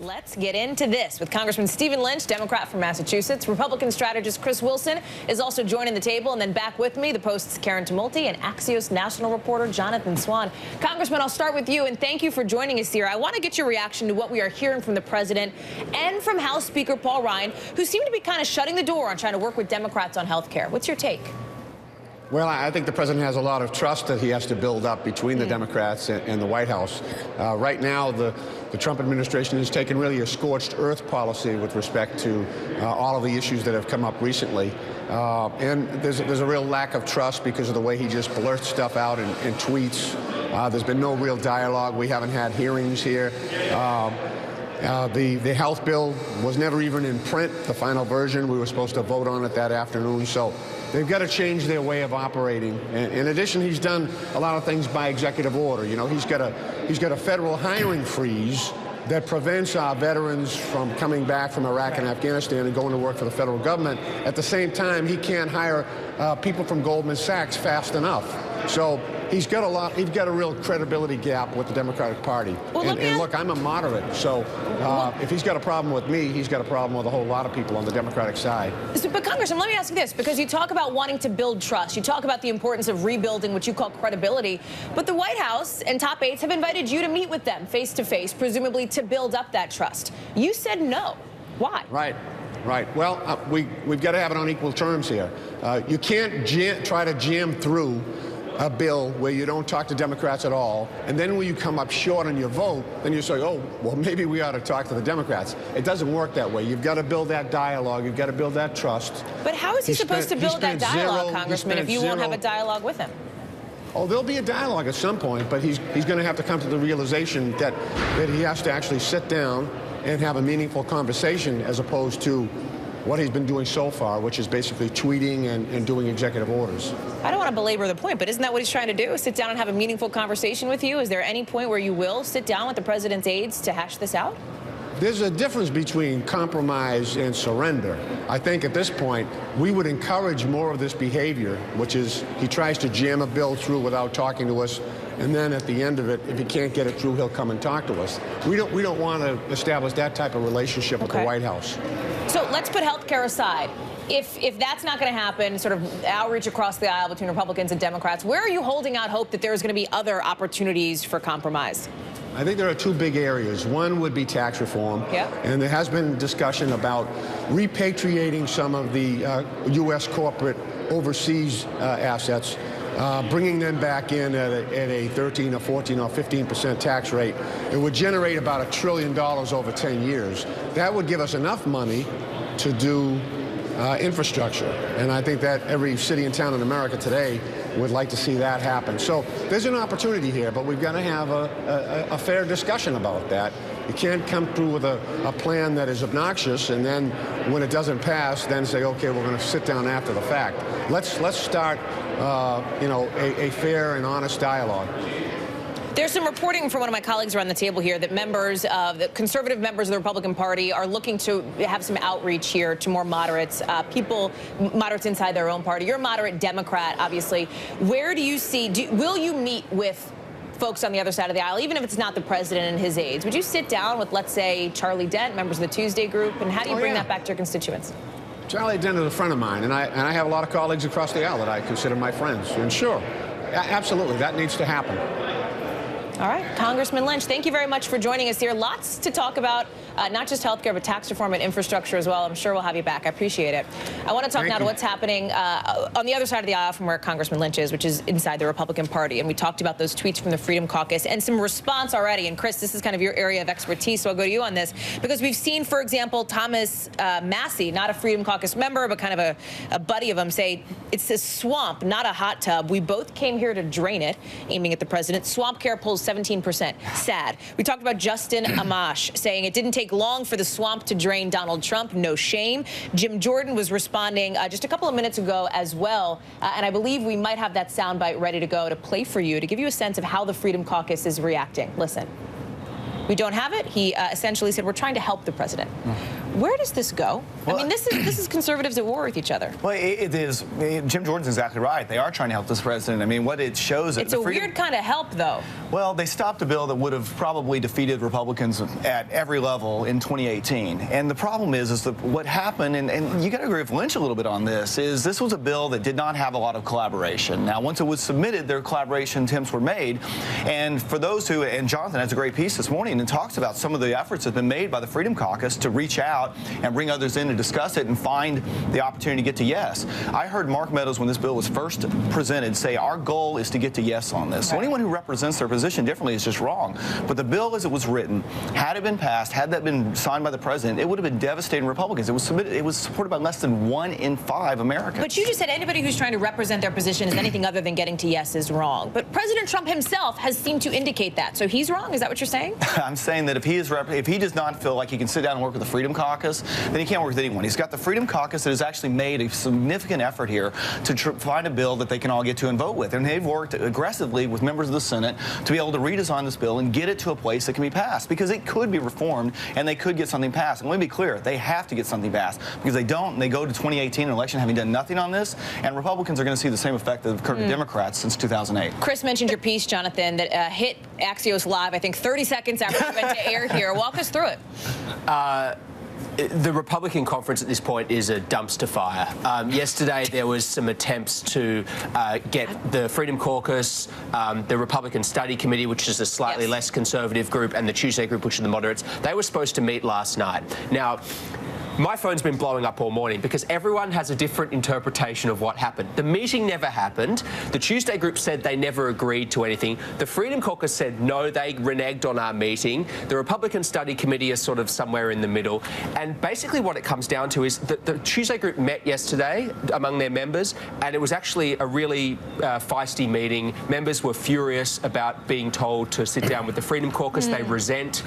Let's get into this with Congressman Stephen Lynch, Democrat from Massachusetts. Republican strategist Chris Wilson is also joining the table. And then back with me, the Post's Karen Tumulty and Axios national reporter Jonathan Swan. Congressman, I'll start with you, and thank you for joining us here. I want to get your reaction to what we are hearing from the president and from House Speaker Paul Ryan, who seem to be kind of shutting the door on trying to work with Democrats on health care. What's your take? Well, I think the president has a lot of trust that he has to build up between the Democrats and the White House. Right now, the Trump administration has taken really a scorched earth policy with respect to all of the issues that have come up recently. And there's a real lack of trust because of the way he just blurts stuff out in tweets. There's been no real dialogue. We haven't had hearings here. The health bill was never even in print, the final version. We were supposed to vote on it that afternoon. So they've got to change their way of operating. And in addition, he's done a lot of things by executive order. You know, he's got a federal hiring freeze that prevents our veterans from coming back from Iraq and Afghanistan and going to work for the federal government. At the same time, he can't hire people from Goldman Sachs fast enough. So he's got a real credibility gap with the Democratic Party. Well, and look, I'm a moderate, so if he's got a problem with me, he's got a problem with a whole lot of people on the Democratic side. But Congressman, let me ask you this, because you talk about wanting to build trust. You talk about the importance of rebuilding what you call credibility. But the White House and top aides have invited you to meet with them face to face, presumably to build up that trust. You said no. Why? Right. Well, we've got to have it on equal terms here. You can't try to jam through a bill where you don't talk to Democrats at all, and then when you come up short on your vote, then you say, oh, well, maybe we ought to talk to the Democrats. It doesn't work that way. You've got to build that dialogue. You've got to build that trust. But how is he supposed to build that dialogue, Congressman, if you won't have a dialogue with him? Oh, there'll be a dialogue at some point, but he's going to have to come to the realization that he has to actually sit down and have a meaningful conversation as opposed to what he's been doing so far, which is basically tweeting and doing executive orders. I don't want to belabor the point, but isn't that what he's trying to do? Sit down and have a meaningful conversation with you? Is there any point where you will sit down with the president's aides to hash this out? There's a difference between compromise and surrender. I think at this point, we would encourage more of this behavior, which is he tries to jam a bill through without talking to us, and then at the end of it, if he can't get it through, he'll come and talk to us. We don't want to establish that type of relationship with the White House. So let's put health care aside. If that's not going to happen, sort of outreach across the aisle between Republicans and Democrats, where are you holding out hope that there's going to be other opportunities for compromise? I think there are two big areas. One would be tax reform. Yep. And there has been discussion about repatriating some of the U.S. corporate overseas assets, bringing them back in at a 13 or 14 or 15% tax rate. It would generate about $1 trillion over 10 years. That would give us enough money to do infrastructure. And I think that every city and town in America today would like to see that happen. So there's an opportunity here, but we've got to have a fair discussion about that. You can't come through with a plan that is obnoxious and then when it doesn't pass, then say, okay, we're going to sit down after the fact. Let's start a fair and honest dialogue. There's some reporting from one of my colleagues around the table here that the conservative members of the Republican Party are looking to have some outreach here to more moderates, moderates inside their own party. You're a moderate Democrat, obviously. Where do you see, will you meet with folks on the other side of the aisle, even if it's not the president and his aides? Would you sit down with, let's say, Charlie Dent, members of the Tuesday group, and how do you bring that back to your constituents? Charlie Dent is a friend of mine, and I have a lot of colleagues across the aisle that I consider my friends. And sure, absolutely, that needs to happen. All right, Congressman Lynch, thank you very much for joining us here. Lots to talk about, not just health care, but tax reform and infrastructure as well. I'm sure we'll have you back. I appreciate it. I want to talk now to what's happening on the other side of the aisle from where Congressman Lynch is, which is inside the Republican Party. And we talked about those tweets from the Freedom Caucus and some response already. And Chris, this is kind of your area of expertise, so I'll go to you on this. Because we've seen, for example, Thomas Massie, not a Freedom Caucus member, but kind of a buddy of him, say, it's a swamp, not a hot tub. We both came here to drain it, aiming at the president. Swamp care pulls 17%. Sad. We talked about Justin Amash saying it didn't take long for the swamp to drain Donald Trump. No shame. Jim Jordan was responding just a couple of minutes ago as well. And I believe we might have that soundbite ready to go to play for you to give you a sense of how the Freedom Caucus is reacting. Listen. We don't have it. He essentially said, we're trying to help the president. Where does this go? Well, I mean, this is conservatives at war with each other. Well, it is. Jim Jordan's exactly right. They are trying to help this president. I mean, what it shows... It's a weird kind of help, though. Well, they stopped a bill that would have probably defeated Republicans at every level in 2018. And the problem is that what happened, and you got to agree with Lynch a little bit on this was a bill that did not have a lot of collaboration. Now, once it was submitted, their collaboration attempts were made. And for those who, and Jonathan has a great piece this morning and talks about some of the efforts that have been made by the Freedom Caucus to reach out and bring others in to discuss it and find the opportunity to get to yes. I heard Mark Meadows, when this bill was first presented, say our goal is to get to yes on this. So anyone who represents their position differently is just wrong. But the bill as it was written, had it been passed, had that been signed by the president, it would have been devastating Republicans. It was supported by less than 1 in 5 Americans. But you just said anybody who's trying to represent their position as anything other than getting to yes is wrong. But President Trump himself has seemed to indicate that. So he's wrong? Is that what you're saying? I'm saying that if he does not feel like he can sit down and work with the Freedom Caucus, then he can't work with anyone. He's got the Freedom Caucus that has actually made a significant effort here to find a bill that they can all get to and vote with. And they've worked aggressively with members of the Senate to be able to redesign this bill and get it to a place that can be passed, because it could be reformed and they could get something passed. And let me be clear, they have to get something passed, because they don't, and they go to 2018 election having done nothing on this, and Republicans are going to see the same effect that have occurred to Democrats since 2008. Chris mentioned your piece, Jonathan, that hit Axios Live, I think, 30 seconds after we went to air here. Walk us through it. The Republican conference at this point is a dumpster fire. Yesterday there was some attempts to get the Freedom Caucus, the Republican Study Committee, which is a slightly less conservative group, and the Tuesday group, which are the moderates. They were supposed to meet last night. Now, my phone's been blowing up all morning because everyone has a different interpretation of what happened. The meeting never happened. The Tuesday group said they never agreed to anything. The Freedom Caucus said, no, they reneged on our meeting. The Republican Study Committee is sort of somewhere in the middle. And basically what it comes down to is that the Tuesday group met yesterday among their members, and it was actually a really feisty meeting. Members were furious about being told to sit down with the Freedom Caucus. They resent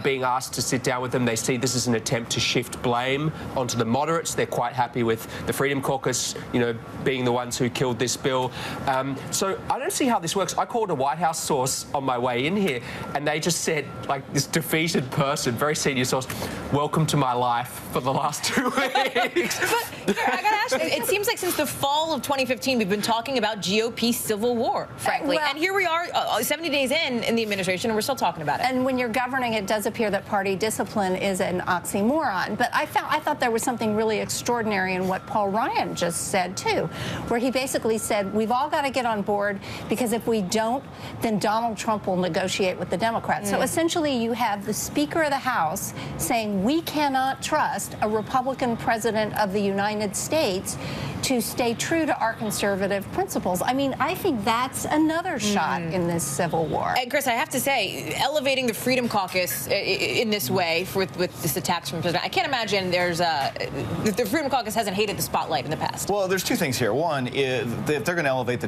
being asked to sit down with them. They see this as an attempt to shift blame onto the moderates. They're quite happy with the Freedom Caucus, being the ones who killed this bill. So I don't see how this works. I called a White House source on my way in here, and they just said, like this defeated person, very senior source, welcome to my life for the last 2 weeks. But I gotta ask you, it seems like since the fall of 2015, we've been talking about GOP civil war, frankly. Well, and here we are, 70 days in the administration, and we're still talking about it. And when you're governing, it does appear that party discipline is an oxymoron. But I thought there was something really extraordinary in what Paul Ryan just said, too, where he basically said, we've all got to get on board, because if we don't, then Donald Trump will negotiate with the Democrats. So essentially, you have the Speaker of the House saying we cannot trust a Republican president of the United States to stay true to our conservative principles. I mean, I think that's another shot in this civil war. And Chris, I have to say, elevating the Freedom Caucus in this way with this attacks from the president, I can't imagine the Freedom Caucus hasn't hated the spotlight in the past. Well, there's two things here. One, if they're going to elevate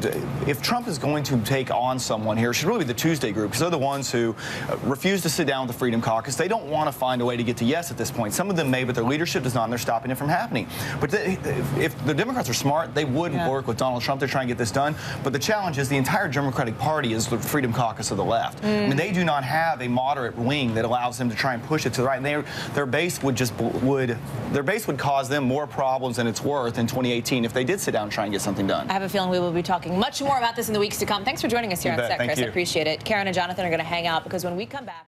if Trump is going to take on someone here, it should really be the Tuesday group, because they're the ones who refuse to sit down with the Freedom Caucus. They don't want to find a way to get to yes at this point. Some of them may, but their leadership does not, and they're stopping it from happening. But if the Democrats are smart, they would work with Donald Trump to try and get this done. But the challenge is the entire Democratic Party is the Freedom Caucus of the left. I mean, they do not have a moderate wing that allows them to try and push it to the right. And their base would cause them more problems than it's worth in 2018 if they did sit down and try and get something done. I have a feeling we will be talking much more about this in the weeks to come. Thanks for joining us here on Set, Chris. I appreciate it. Karen and Jonathan are going to hang out, because when we come back...